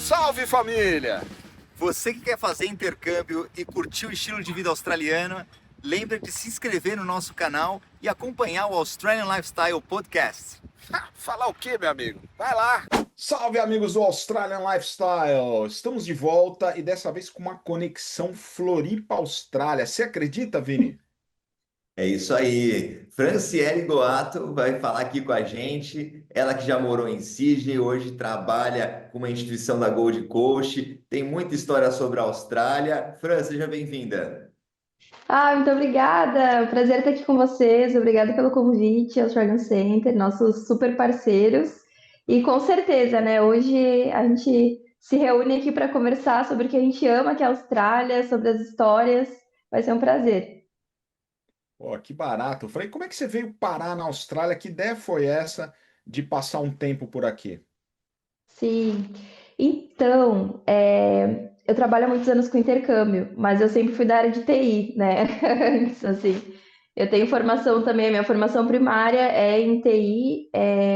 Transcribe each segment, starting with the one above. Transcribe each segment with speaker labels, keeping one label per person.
Speaker 1: Salve, família!
Speaker 2: Você que quer fazer intercâmbio e curtir o estilo de vida australiano, lembre de se inscrever no nosso canal e acompanhar o Australian Lifestyle Podcast.
Speaker 1: Falar o quê, meu amigo? Vai lá! Salve, amigos do Australian Lifestyle! Estamos de volta e dessa vez com uma conexão Floripa-Austrália. Você acredita, Vini?
Speaker 2: É isso aí. Franciele Goato vai falar aqui com a gente. Ela que já morou em Sydney, hoje trabalha com uma instituição da Gold Coast. Tem muita história sobre a Austrália. Fran, seja bem-vinda.
Speaker 3: Muito obrigada. Prazer estar aqui com vocês. Obrigada pelo convite ao Australian Center, nossos super parceiros. E com certeza, né? Hoje a gente se reúne aqui para conversar sobre o que a gente ama, que é a Austrália, sobre as histórias. Vai ser um prazer.
Speaker 1: Pô, que barato. Eu falei, como é que você veio parar na Austrália? Que ideia foi essa de passar um tempo por aqui?
Speaker 3: Sim. Então, eu trabalho há muitos anos com intercâmbio, mas eu sempre fui da área de TI, né? Antes, assim. Eu tenho formação também, a minha formação primária é em TI.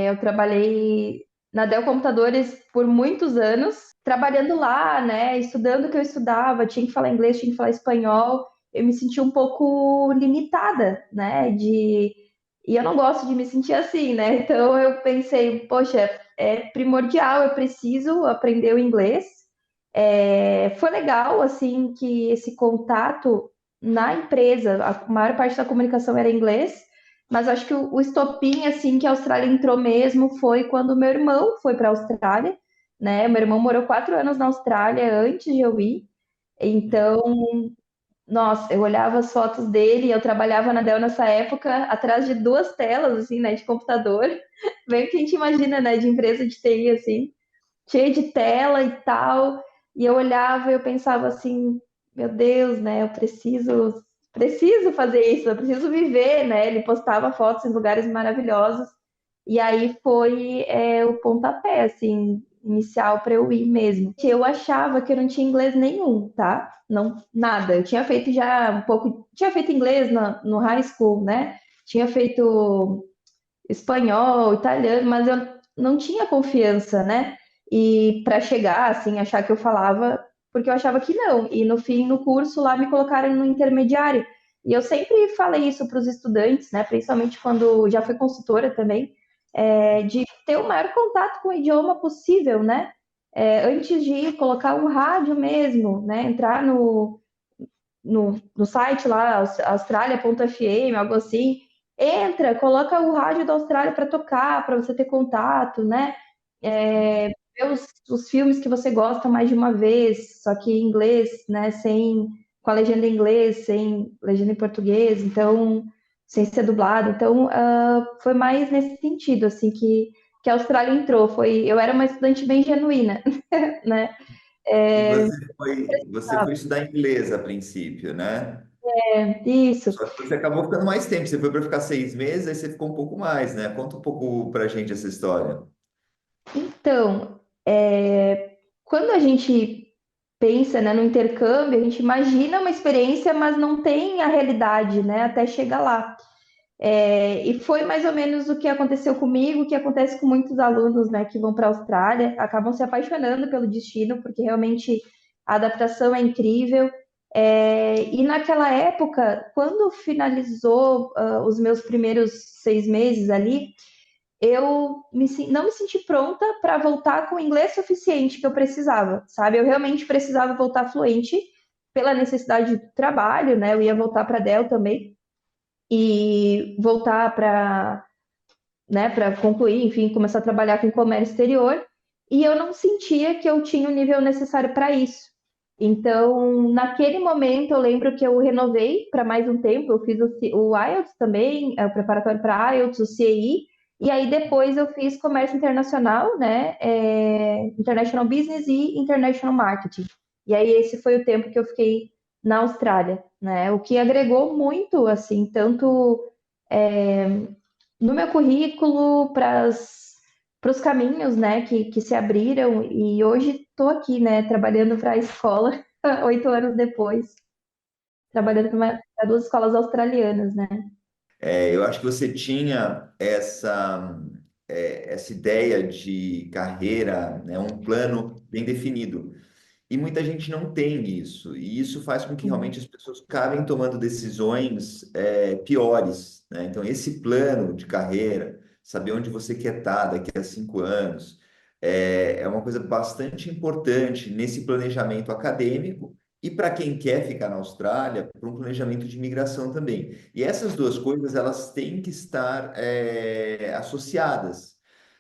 Speaker 3: Eu trabalhei na Dell Computadores por muitos anos, trabalhando lá, né? Estudando o que eu estudava, tinha que falar inglês, tinha que falar espanhol. Eu me senti um pouco limitada, né? E eu não gosto de me sentir assim, né? Então eu pensei, poxa, é primordial, eu preciso aprender o inglês. Foi legal, assim, que esse contato na empresa, a maior parte da comunicação era em inglês, mas acho que o estopim, assim, que a Austrália entrou mesmo foi quando meu irmão foi para a Austrália, né? Meu irmão morou 4 anos na Austrália antes de eu ir, então nossa, eu olhava as fotos dele, eu trabalhava na Dell nessa época, atrás de duas telas, assim, né, de computador. Bem o que a gente imagina, né, de empresa de TI, assim, cheia de tela e tal. E eu olhava e eu pensava assim, meu Deus, né, eu preciso fazer isso, eu preciso viver, né? Ele postava fotos em lugares maravilhosos. E aí foi o pontapé, assim, inicial para eu ir mesmo. Eu achava que eu não tinha inglês nenhum, tá? Não, nada. Eu tinha feito já um pouco, tinha feito inglês no high school, né? Tinha feito espanhol, italiano, mas eu não tinha confiança, né? E para chegar, assim, achar que eu falava, porque eu achava que não. E no fim, no curso lá, me colocaram no intermediário. E eu sempre falei isso para os estudantes, né? Principalmente quando já fui consultora também, de ter o maior contato com o idioma possível, né? Antes de ir, colocar um rádio mesmo, né? Entrar no site lá, australia.fm, algo assim. Entra, coloca o rádio da Austrália para tocar, para você ter contato, né? Ver os filmes que você gosta mais de uma vez, só que em inglês, né? Com a legenda em inglês, sem legenda em português, então, sem ser dublado. Então, foi mais nesse sentido, assim, que a Austrália entrou. Eu era uma estudante bem genuína, né?
Speaker 2: E
Speaker 3: É,
Speaker 2: você foi estudar inglês a princípio, né?
Speaker 3: isso.
Speaker 2: Só que você acabou ficando mais tempo. Você foi para ficar 6 meses, aí você ficou um pouco mais, né? Conta um pouco pra gente essa história.
Speaker 3: Então, quando a gente pensa, né, no intercâmbio, a gente imagina uma experiência, mas não tem a realidade, né, até chegar lá. E foi mais ou menos o que aconteceu comigo, o que acontece com muitos alunos, né, que vão para a Austrália, acabam se apaixonando pelo destino, porque realmente a adaptação é incrível. E naquela época, quando finalizou os meus primeiros 6 meses ali, não me senti pronta para voltar com o inglês suficiente que eu precisava, sabe? Eu realmente precisava voltar fluente pela necessidade do trabalho, né? Eu ia voltar para a Dell também e voltar para concluir, enfim, começar a trabalhar com comércio exterior. E eu não sentia que eu tinha o nível necessário para isso. Então, naquele momento, eu lembro que eu renovei para mais um tempo. Eu fiz o IELTS também, o preparatório para IELTS, o CAI, e aí depois eu fiz comércio internacional, né? International Business e International Marketing. E aí esse foi o tempo que eu fiquei na Austrália, né? O que agregou muito, assim, tanto no meu currículo, para os caminhos, né, que se abriram, e hoje estou aqui, né, trabalhando para a escola, 8 anos depois, trabalhando para duas escolas australianas, né?
Speaker 2: Eu acho que você tinha essa. essa ideia de carreira, né, um plano bem definido. E muita gente não tem isso, e isso faz com que realmente
Speaker 3: Sim,
Speaker 2: as pessoas acabem tomando decisões piores, né? Então, esse plano de carreira, saber onde você quer estar daqui a 5 anos, é uma coisa bastante importante nesse planejamento acadêmico e para quem quer ficar na Austrália, para um planejamento de imigração também. E essas duas coisas, elas têm que estar associadas.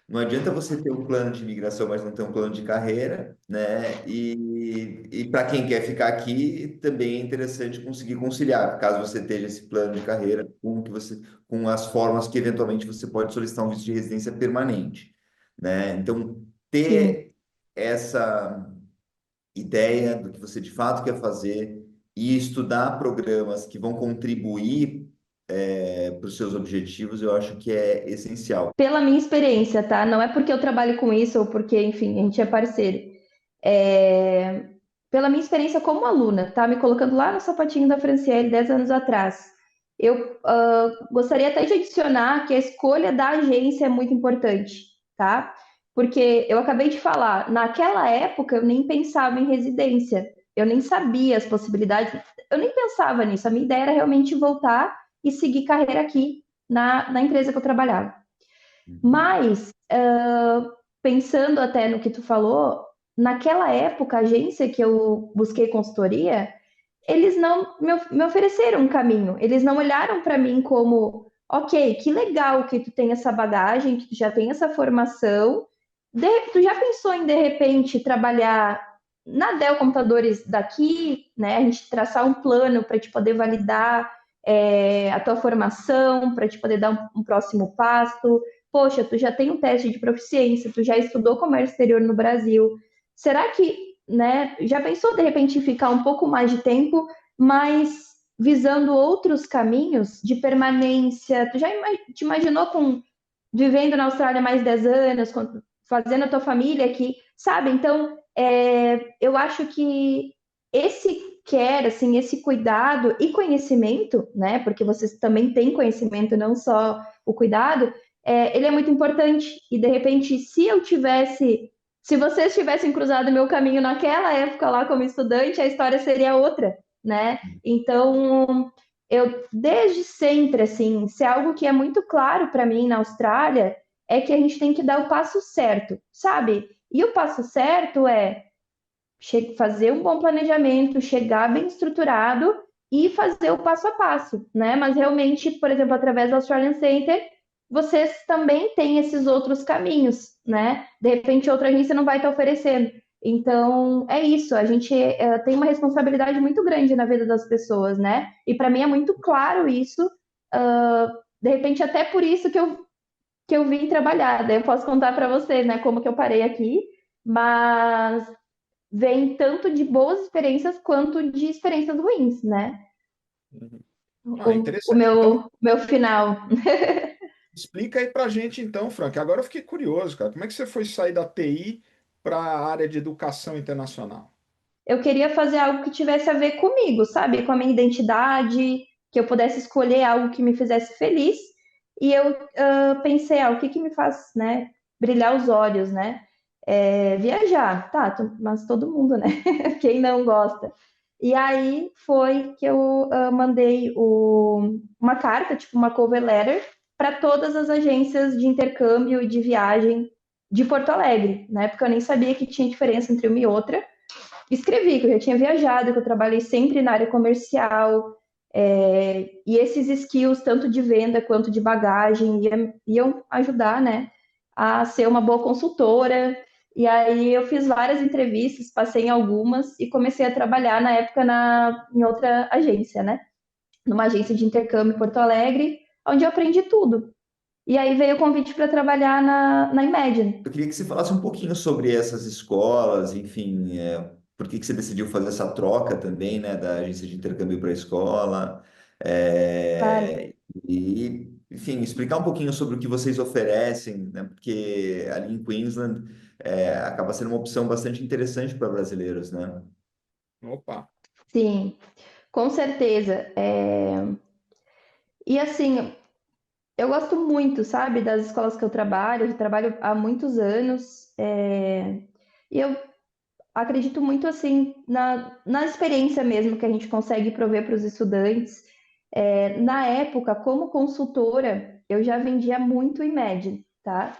Speaker 2: Não adianta você ter um plano de imigração, mas não ter um plano de carreira, né? E para quem quer ficar aqui, também é interessante conseguir conciliar, caso você esteja esse plano de carreira com o que você, com as formas que eventualmente você pode solicitar um visto de residência permanente, né? Então,
Speaker 3: sim.
Speaker 2: ter essa ideia do que você de fato quer fazer e estudar programas que vão contribuir para os seus objetivos, eu acho que é essencial.
Speaker 3: Pela minha experiência, tá? Não é porque eu trabalho com isso ou porque, enfim, a gente é parceiro. É, pela minha experiência como aluna, tá? Me colocando lá no sapatinho da Franciele 10 anos atrás. Eu gostaria até de adicionar que a escolha da agência é muito importante, tá? Porque eu acabei de falar, naquela época eu nem pensava em residência, eu nem sabia as possibilidades, eu nem pensava nisso. A minha ideia era realmente voltar e seguir carreira aqui na empresa que eu trabalhava.
Speaker 2: Uhum.
Speaker 3: Mas, pensando até no que tu falou, naquela época, a agência que eu busquei consultoria, eles não me ofereceram um caminho. Eles não olharam para mim como, ok, que legal que tu tem essa bagagem, que tu já tem essa formação. Tu já pensou em, de repente, trabalhar na Dell Computadores daqui, né? A gente traçar um plano para te poder validar a tua formação, para te poder dar um próximo passo. Poxa, tu já tem um teste de proficiência, tu já estudou comércio exterior no Brasil. Será que, né, já pensou de repente em ficar um pouco mais de tempo, mas visando outros caminhos de permanência? Tu já te imaginou vivendo na Austrália mais 10 anos, fazendo a tua família aqui, sabe? Então, eu acho que esse assim, esse cuidado e conhecimento, né? Porque vocês também têm conhecimento, não só o cuidado, ele é muito importante. E de repente, se vocês tivessem cruzado meu caminho naquela época lá como estudante, a história seria outra, né? Então, eu desde sempre, assim, se é algo que é muito claro para mim na Austrália, é que a gente tem que dar o passo certo, sabe? E o passo certo é fazer um bom planejamento, chegar bem estruturado e fazer o passo a passo, né? Mas realmente, por exemplo, através do Australian Center, vocês também têm esses outros caminhos, né? De repente, outra agência não vai estar oferecendo. Então, é isso. A gente tem uma responsabilidade muito grande na vida das pessoas, né? E para mim é muito claro isso. De repente, até por isso que eu vim trabalhar. Daí eu posso contar para vocês, né, como que eu parei aqui. Mas vem tanto de boas experiências quanto de experiências ruins, né?
Speaker 1: Uhum. Ah,
Speaker 3: O
Speaker 1: interessante. Então,
Speaker 3: meu final.
Speaker 1: explica aí pra gente então, Frank. Agora eu fiquei curioso, cara. Como é que você foi sair da TI para a área de educação internacional?
Speaker 3: Eu queria fazer algo que tivesse a ver comigo, sabe? Com a minha identidade, que eu pudesse escolher algo que me fizesse feliz. E eu pensei, o que que me faz, né, brilhar os olhos, né? Viajar, tá, mas todo mundo, né? Quem não gosta? E aí foi que eu mandei uma carta, tipo uma cover letter, para todas as agências de intercâmbio e de viagem de Porto Alegre, né? Porque eu nem sabia que tinha diferença entre uma e outra. Escrevi que eu já tinha viajado, que eu trabalhei sempre na área comercial, e esses skills, tanto de venda quanto de bagagem, iam ajudar, né, a ser uma boa consultora. E aí eu fiz várias entrevistas, passei em algumas e comecei a trabalhar na época em outra agência, né, numa agência de intercâmbio em Porto Alegre, onde eu aprendi tudo. E aí veio o convite para trabalhar na Imagine.
Speaker 2: Eu queria que você falasse um pouquinho sobre essas escolas, enfim, por que que você decidiu fazer essa troca também, né, da agência de intercâmbio para a escola,
Speaker 3: Claro.
Speaker 2: e, enfim, explicar um pouquinho sobre o que vocês oferecem, né, porque ali em Queensland acaba sendo uma opção bastante interessante para brasileiros, né?
Speaker 1: Opa.
Speaker 3: Sim, com certeza. E assim, Eu gosto muito, sabe, das escolas que eu trabalho há muitos anos, e eu acredito muito, assim, na experiência mesmo que a gente consegue prover para os estudantes. Na época, como consultora, eu já vendia muito Imagine, tá?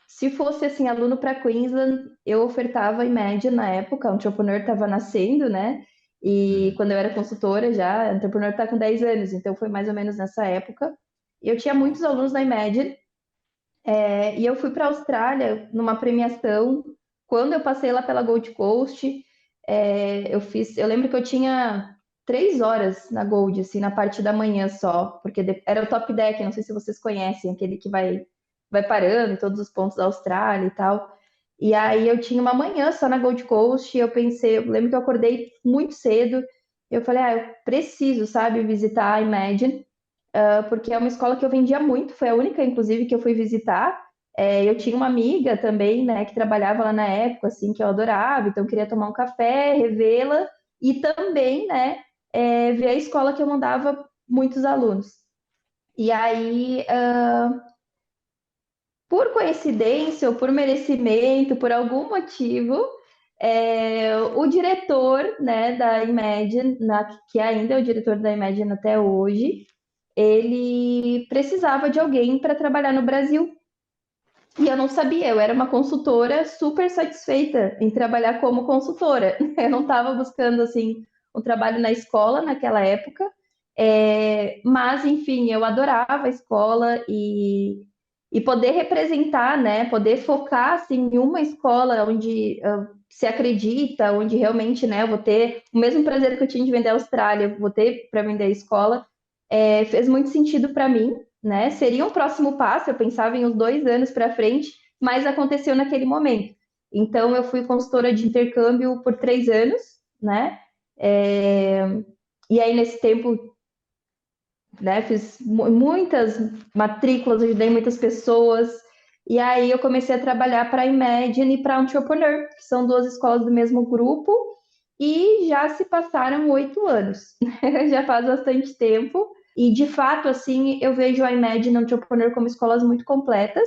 Speaker 3: Se fosse, assim, aluno para Queensland, eu ofertava Imagine na época, o Entrepreneur estava nascendo, né? E
Speaker 2: Uhum.
Speaker 3: quando eu era consultora já, o Entrepreneur está com 10 anos, então foi mais ou menos nessa época. Eu tinha muitos alunos na Imagine, e eu fui para a Austrália numa premiação. Quando eu passei lá pela Gold Coast, eu lembro que eu tinha 3 horas na Gold, assim, na parte da manhã só, porque era o top deck, não sei se vocês conhecem, aquele que vai parando em todos os pontos da Austrália e tal. E aí eu tinha uma manhã só na Gold Coast, e eu lembro que eu acordei muito cedo, eu falei, eu preciso, sabe, visitar a Imagine, porque é uma escola que eu vendia muito, foi a única, inclusive, que eu fui visitar. Eu tinha uma amiga também, né, que trabalhava lá na época, assim, que eu adorava, então eu queria tomar um café, revê-la e também, né, ver a escola que eu mandava muitos alunos. E aí, por coincidência ou por merecimento, por algum motivo, o diretor, né, da Imagine, que ainda é o diretor da Imagine até hoje, ele precisava de alguém para trabalhar no Brasil. E eu não sabia, eu era uma consultora super satisfeita em trabalhar como consultora. Eu não estava buscando assim um trabalho na escola naquela época, mas enfim, eu adorava a escola e poder representar, né, poder focar assim, em uma escola onde se acredita, onde realmente, né, eu vou ter o mesmo prazer que eu tinha de vender a Austrália, eu vou ter para vender a escola, fez muito sentido para mim, né? Seria um próximo passo, eu pensava em uns 2 anos para frente, mas aconteceu naquele momento. Então, eu fui consultora de intercâmbio por 3 anos, né? É, E aí, nesse tempo, né, fiz muitas matrículas, ajudei muitas pessoas. E aí, eu comecei a trabalhar para a Imagine e para a Entrepreneur, que são duas escolas do mesmo grupo, e já se passaram 8 anos. Já faz bastante tempo. E, de fato, assim, eu vejo a Imagine e a Entrepreneur como escolas muito completas.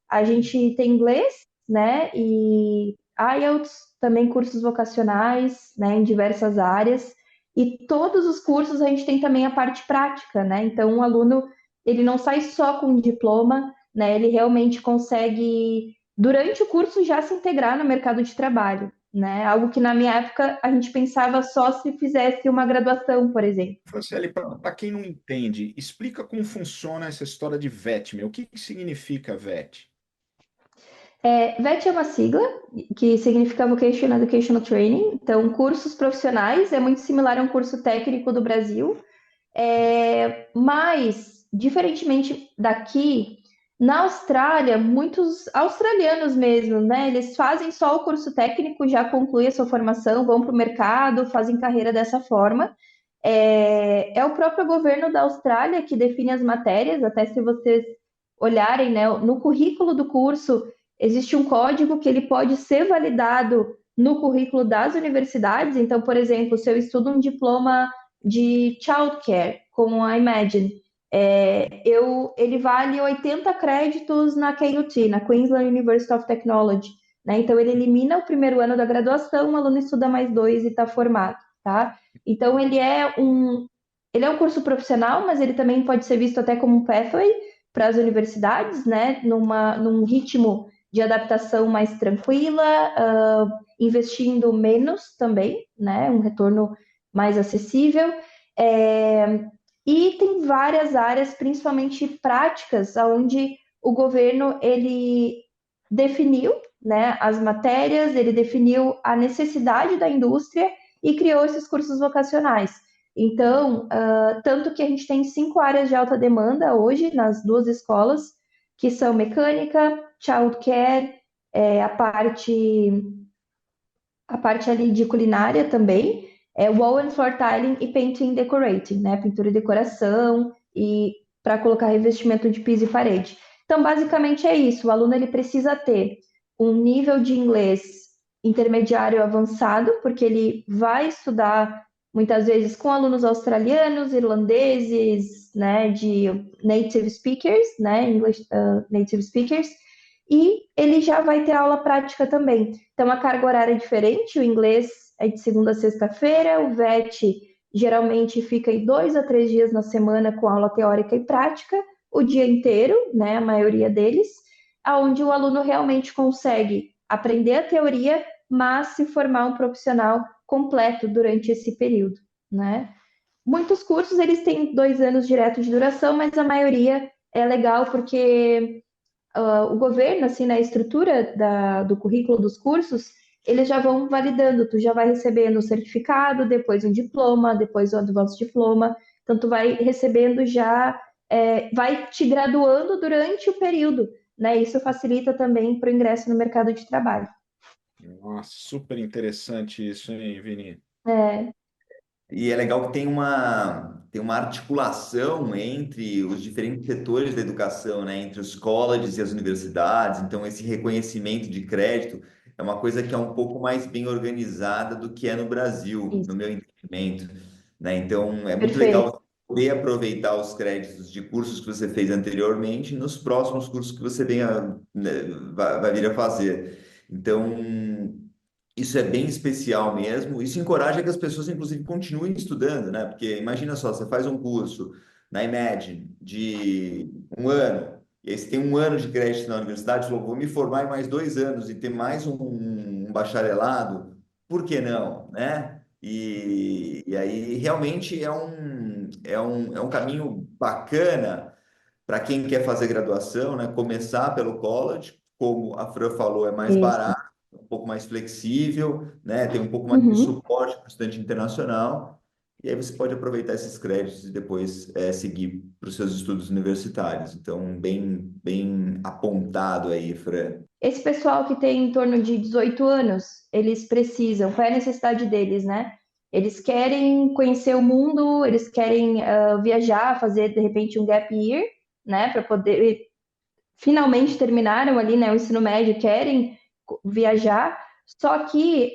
Speaker 3: A gente tem inglês, né? E IELTS, também cursos vocacionais, né? Em diversas áreas. E todos os cursos a gente tem também a parte prática, né? Então, um aluno, ele não sai só com um diploma, né? Ele realmente consegue, durante o curso, já se integrar no mercado de trabalho, né? Algo que na minha época a gente pensava só se fizesse uma graduação, por exemplo.
Speaker 1: Franciele, para quem não entende, explica como funciona essa história de VET, meu. O que que significa VET?
Speaker 3: VET é uma sigla que significa Vocational Educational Training, então cursos profissionais é muito similar a um curso técnico do Brasil, mas diferentemente daqui, na Austrália, muitos australianos mesmo, né? Eles fazem só o curso técnico, já concluem a sua formação, vão para o mercado, fazem carreira dessa forma. É o próprio governo da Austrália que define as matérias, até se vocês olharem, né, no currículo do curso, existe um código que ele pode ser validado no currículo das universidades. Então, por exemplo, se eu estudo um diploma de childcare com a Imagine, ele vale 80 créditos na KUT, na Queensland University of Technology, né? Então, ele elimina o primeiro ano da graduação, o aluno estuda mais 2 e está formado, tá? Então, ele é um curso profissional, mas ele também pode ser visto até como um pathway para as universidades, né? Num ritmo de adaptação mais tranquila, investindo menos também, né? Um retorno mais acessível. E tem várias áreas, principalmente práticas, onde o governo ele definiu, né, as matérias, ele definiu a necessidade da indústria e criou esses cursos vocacionais. Então, tanto que a gente tem 5 áreas de alta demanda hoje nas duas escolas, que são mecânica, childcare, a parte ali de culinária também, wall and floor tiling e painting and decorating, né? Pintura e decoração e para colocar revestimento de piso e parede. Então, basicamente é isso. O aluno ele precisa ter um nível de inglês intermediário avançado, porque ele vai estudar muitas vezes com alunos australianos, irlandeses, né, de native speakers, né, English native speakers, e ele já vai ter aula prática também. Então a carga horária é diferente, o inglês é de segunda a sexta-feira, o VET geralmente fica em 2 a 3 dias na semana com aula teórica e prática, o dia inteiro, né, a maioria deles, aonde o aluno realmente consegue aprender a teoria, mas se formar um profissional completo durante esse período, né? Muitos cursos eles têm 2 anos direto de duração, mas a maioria é legal porque o governo, assim, na estrutura do currículo dos cursos, eles já vão validando, tu já vai recebendo o certificado, depois um diploma, depois o advanced diploma, então tu vai recebendo já, vai te graduando durante o período, né? Isso facilita também para o ingresso no mercado de trabalho.
Speaker 1: Nossa, super interessante isso, hein, Vini?
Speaker 3: É,
Speaker 2: E é legal que tem uma articulação entre os diferentes setores da educação, né? Entre os colleges e as universidades. Então, esse reconhecimento de crédito é uma coisa que é um pouco mais bem organizada do que é no Brasil, no
Speaker 3: isso,
Speaker 2: meu entendimento, né? Então, é muito
Speaker 3: perfeito.
Speaker 2: legal poder aproveitar os créditos de cursos que você fez anteriormente nos próximos cursos que você venha, né, vai vir a fazer. Então, isso é bem especial mesmo. Isso encoraja que as pessoas, inclusive, continuem estudando, né? Porque imagina só, você faz um curso na Imagine de um ano, e aí você tem um ano de crédito na universidade, falou, vou me formar em mais 2 anos e ter mais um bacharelado, por que não, né? E aí realmente é um caminho bacana para quem quer fazer graduação, né? Começar pelo college, como a Fran falou, é mais
Speaker 3: Isso.
Speaker 2: barato, um pouco mais flexível, né? Tem um pouco mais de
Speaker 3: Uhum.
Speaker 2: suporte para o estudante internacional. E aí você pode aproveitar esses créditos e depois seguir para os seus estudos universitários. Então, bem apontado aí, Fran.
Speaker 3: Esse pessoal que tem em torno de 18 anos, eles precisam, qual é a necessidade deles, né? Eles querem conhecer o mundo, eles querem viajar, fazer de repente um gap year, né? Para poder finalmente terminaram ali, né, o ensino médio, querem viajar, só que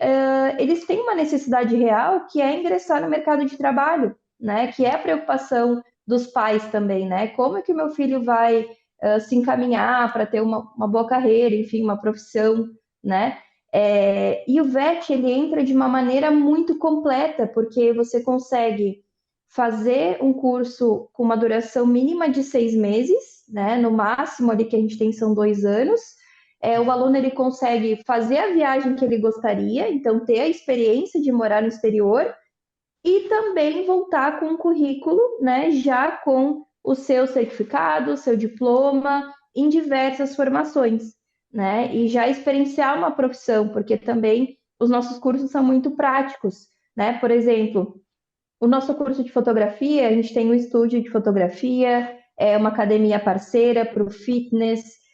Speaker 3: eles têm uma necessidade real que é ingressar no mercado de trabalho, né? Que é a preocupação dos pais também, né? Como é que o meu filho vai se encaminhar para ter uma boa carreira, enfim, uma profissão, né? E o VET ele entra de uma maneira muito completa, porque você consegue fazer um curso com uma duração mínima de 6 meses, né? No máximo ali que a gente tem são 2 anos. O aluno ele consegue fazer a viagem que ele gostaria, então ter a experiência de morar no exterior e também voltar com um currículo, né? Já com o seu certificado, o seu diploma em diversas formações, né? E já experienciar uma profissão, porque também os nossos cursos são muito práticos, né? Por exemplo, o nosso curso de fotografia, a gente tem um estúdio de fotografia, uma academia parceira para o fitness,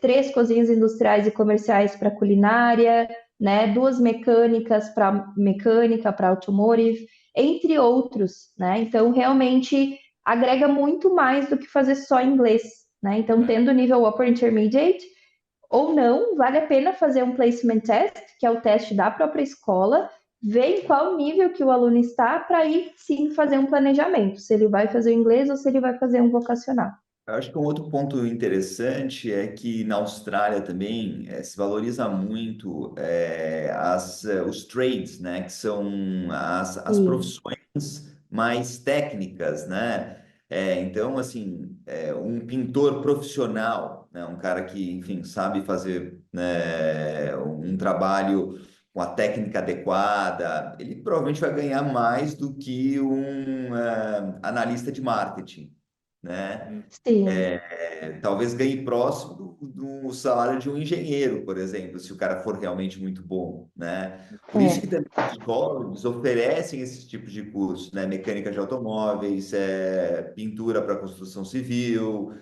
Speaker 3: 3 cozinhas industriais e comerciais para culinária, né, 2 mecânicas para mecânica, para automotive, entre outros, né? Então, realmente agrega muito mais do que fazer só inglês, né? Então, tendo nível Upper Intermediate ou não, vale a pena fazer um placement test, que é o teste da própria escola, ver em qual nível que o aluno está para aí sim fazer um planejamento, se ele vai fazer o inglês ou se ele vai fazer um vocacional.
Speaker 2: Eu acho que um outro ponto interessante é que na Austrália também se valoriza muito os trades, né? Que são as
Speaker 3: Sim,
Speaker 2: profissões mais técnicas, né? Então, assim, um pintor profissional, né? Um cara que, enfim, sabe fazer, né, um trabalho com a técnica adequada, ele provavelmente vai ganhar mais do que um analista de marketing, né?
Speaker 3: sim,
Speaker 2: Talvez ganhe próximo do salário de um engenheiro, por exemplo, se o cara for realmente muito bom, né? Por isso que
Speaker 3: é,
Speaker 2: também os colleges oferecem esses tipos de cursos, né? Mecânica de automóveis, pintura para construção civil,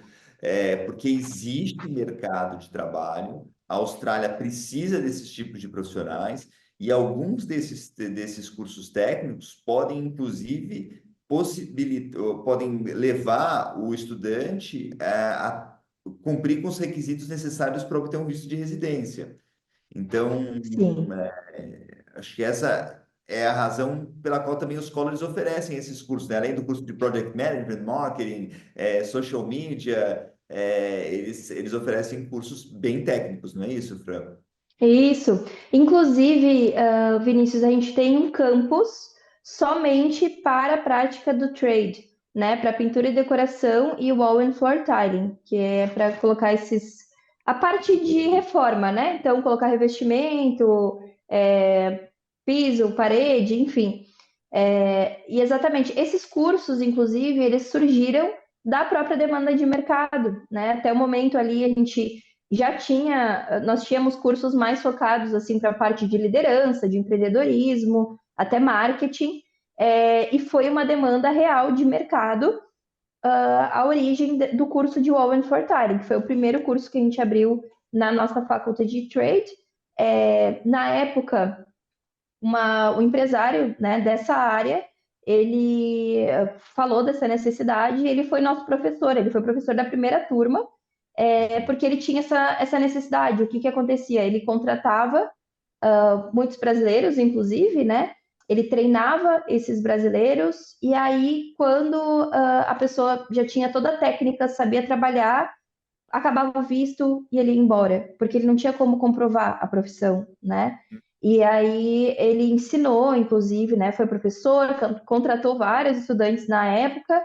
Speaker 2: porque existe mercado de trabalho, a Austrália precisa desses tipos de profissionais e alguns desses cursos técnicos podem, inclusive, podem levar o estudante a cumprir com os requisitos necessários para obter um visto de residência. Então,
Speaker 3: sim,
Speaker 2: acho que essa é a razão pela qual também os colleges oferecem esses cursos, né? Além do curso de Project Management, Marketing, Social Media, eles oferecem cursos bem técnicos, não é isso, Fran?
Speaker 3: Isso. Inclusive, Vinícius, a gente tem um campus somente para a prática do trade, né? Para pintura e decoração e wall and floor tiling, que é para colocar a parte de reforma, né? Então, colocar revestimento, piso, parede, enfim. E exatamente, esses cursos, inclusive, eles surgiram da própria demanda de mercado, né? Até o momento ali a gente nós tínhamos cursos mais focados assim para a parte de liderança, de empreendedorismo, até marketing, e foi uma demanda real de mercado a origem do curso de Wall and Fortiring, que foi o primeiro curso que a gente abriu na nossa faculdade de Trade. Na época, um empresário, né, dessa área, ele falou dessa necessidade e ele foi nosso professor, ele foi professor da primeira turma, porque ele tinha essa necessidade. O que acontecia? Ele contratava muitos brasileiros, inclusive, né? Ele treinava esses brasileiros, e aí, quando a pessoa já tinha toda a técnica, sabia trabalhar, acabava o visto e ele ia embora, porque ele não tinha como comprovar a profissão, né? E aí ele ensinou, inclusive, né? Foi professor, contratou vários estudantes na época,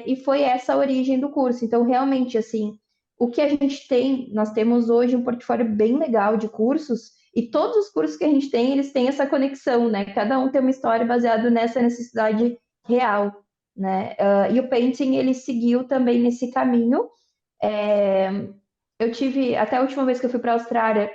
Speaker 3: e foi essa a origem do curso. Então, realmente, assim, o que a gente tem, nós temos hoje um portfólio bem legal de cursos, e todos os cursos que a gente tem, eles têm essa conexão, né? Cada um tem uma história baseada nessa necessidade real, né? E o Painting, ele seguiu também nesse caminho. é, eu tive, até a última vez que eu fui para a Austrália,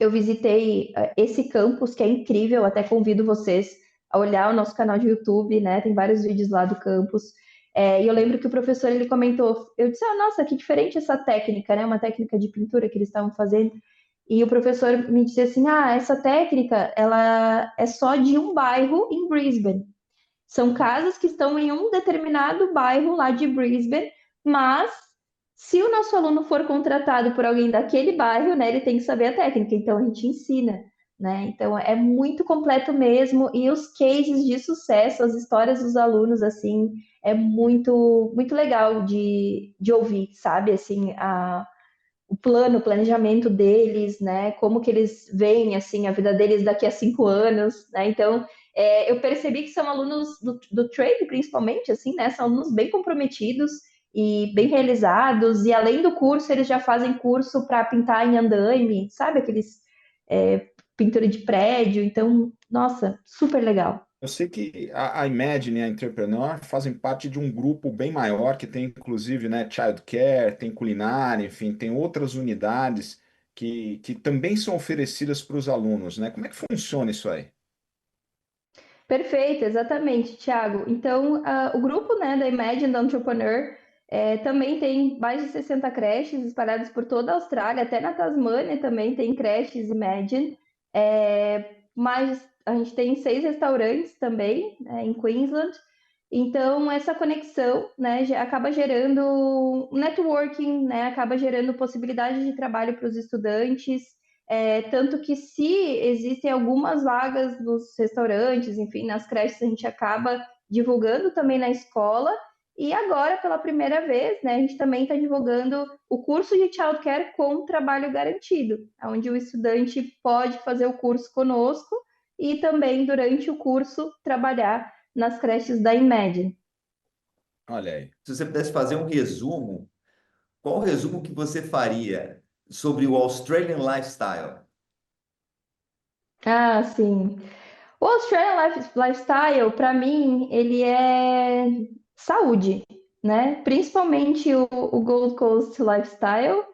Speaker 3: eu visitei esse campus, que é incrível, até convido vocês a olhar o nosso canal de YouTube, né? Tem vários vídeos lá do campus. E eu lembro que o professor, ele comentou, eu disse, nossa, que diferente essa técnica, né? Uma técnica de pintura que eles estavam fazendo. E o professor me disse assim, essa técnica, ela é só de um bairro em Brisbane. São casas que estão em um determinado bairro lá de Brisbane, mas se o nosso aluno for contratado por alguém daquele bairro, né, ele tem que saber a técnica, então a gente ensina, né? Então é muito completo mesmo, e os cases de sucesso, as histórias dos alunos, assim, é muito, muito legal de ouvir, sabe? Assim, o planejamento deles, né? Como que eles veem assim a vida deles daqui a 5 anos, né? Então, eu percebi que são alunos do trade, principalmente, assim, né? São alunos bem comprometidos e bem realizados. E além do curso, eles já fazem curso para pintar em andaime, sabe? Aqueles pintura de prédio. Então, nossa, super legal.
Speaker 1: Eu sei que a Imagine e a Entrepreneur fazem parte de um grupo bem maior que tem, inclusive, né, childcare, tem culinária, enfim, tem outras unidades que também são oferecidas para os alunos, né? Como é que funciona isso aí?
Speaker 3: Perfeito, exatamente, Thiago. Então, o grupo, né, da Imagine da Entrepreneur também tem mais de 60 creches espalhadas por toda a Austrália, até na Tasmânia também tem creches Imagine. Mas a gente tem 6 restaurantes também, né, em Queensland. Então, essa conexão, né, acaba gerando um networking, né, acaba gerando possibilidade de trabalho para os estudantes. Tanto que se existem algumas vagas nos restaurantes, enfim, nas creches, a gente acaba divulgando também na escola. E agora, pela primeira vez, né, a gente também está divulgando o curso de childcare com trabalho garantido, onde o estudante pode fazer o curso conosco e também, durante o curso, trabalhar nas creches da Imagine.
Speaker 1: Olha aí.
Speaker 2: Se você pudesse fazer um resumo, qual o resumo que você faria sobre o Australian Lifestyle?
Speaker 3: Ah, sim. O Australian Lifestyle, para mim, ele é saúde, né? Principalmente o Gold Coast Lifestyle.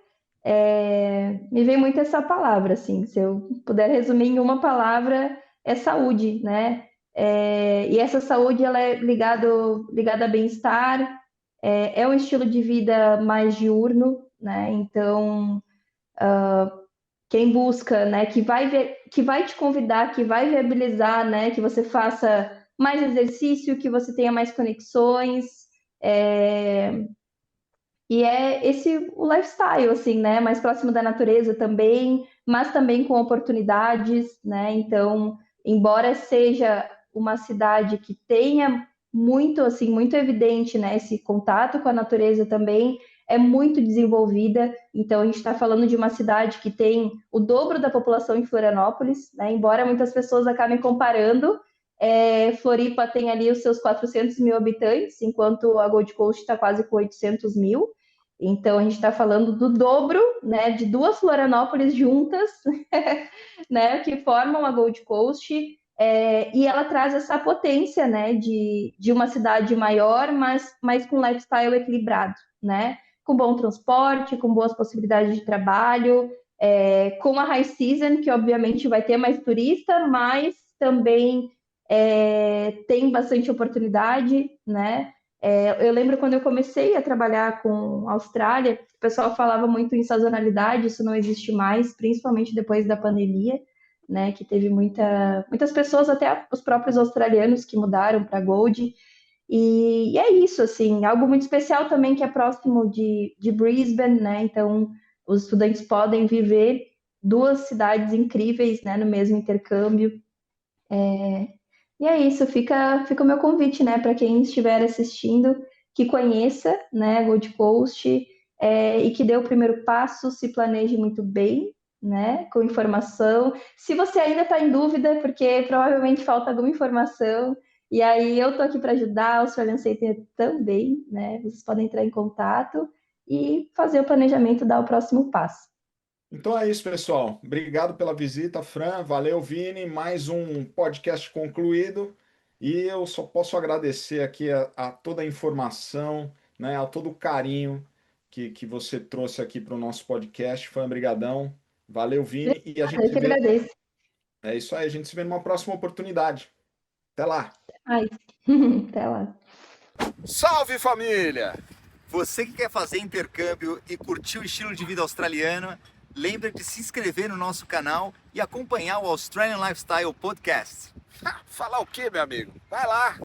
Speaker 3: Me vem muito essa palavra, assim. Se eu puder resumir em uma palavra, é saúde, né? E essa saúde, ela é ligada a bem-estar. É um estilo de vida mais diurno, né? Então, quem busca, né, que vai te convidar, que vai viabilizar, né, que você faça mais exercício, que você tenha mais conexões, é, e é esse o lifestyle, assim, né, mais próximo da natureza também, mas também com oportunidades, né, então embora seja uma cidade que tenha muito, assim, muito evidente, né, esse contato com a natureza também, é muito desenvolvida. Então, a gente está falando de uma cidade que tem o dobro da população em Florianópolis, né, embora muitas pessoas acabem comparando. Floripa tem ali os seus 400 mil habitantes, enquanto a Gold Coast está quase com 800 mil. Então, a gente está falando do dobro, né, de duas Florianópolis juntas, né, que formam a Gold Coast, e ela traz essa potência, né, de uma cidade maior, mas com lifestyle equilibrado, né, com bom transporte, com boas possibilidades de trabalho, com a high season, que obviamente vai ter mais turista, mas também tem bastante oportunidade, né? Eu lembro quando eu comecei a trabalhar com a Austrália, o pessoal falava muito em sazonalidade, isso não existe mais, principalmente depois da pandemia, né? Que teve muitas pessoas, até os próprios australianos, que mudaram para Gold. E é isso, assim, algo muito especial também que é próximo de Brisbane, né? Então, os estudantes podem viver duas cidades incríveis, né, no mesmo intercâmbio. E é isso, fica o meu convite, né, para quem estiver assistindo, que conheça, né, Gold Coast, e que dê o primeiro passo, se planeje muito bem, né, com informação. Se você ainda está em dúvida, porque provavelmente falta alguma informação, e aí eu estou aqui para ajudar, o Australian Center também, né, vocês podem entrar em contato e fazer o planejamento, dar o próximo passo.
Speaker 1: Então é isso, pessoal. Obrigado pela visita, Fran. Valeu, Vini. Mais um podcast concluído. E eu só posso agradecer aqui a toda a informação, né, a todo o carinho que você trouxe aqui para o nosso podcast. Fran, brigadão. Valeu, Vini. E a gente
Speaker 3: Eu
Speaker 1: se
Speaker 3: que
Speaker 1: vê.
Speaker 3: agradeço.
Speaker 1: É isso aí, a gente se vê numa próxima oportunidade. Até lá.
Speaker 3: Ai, até lá.
Speaker 4: Salve família! Você que quer fazer intercâmbio e curtir o estilo de vida australiano, lembre de se inscrever no nosso canal e acompanhar o Australian Lifestyle Podcast.
Speaker 5: Falar o quê, meu amigo? Vai lá!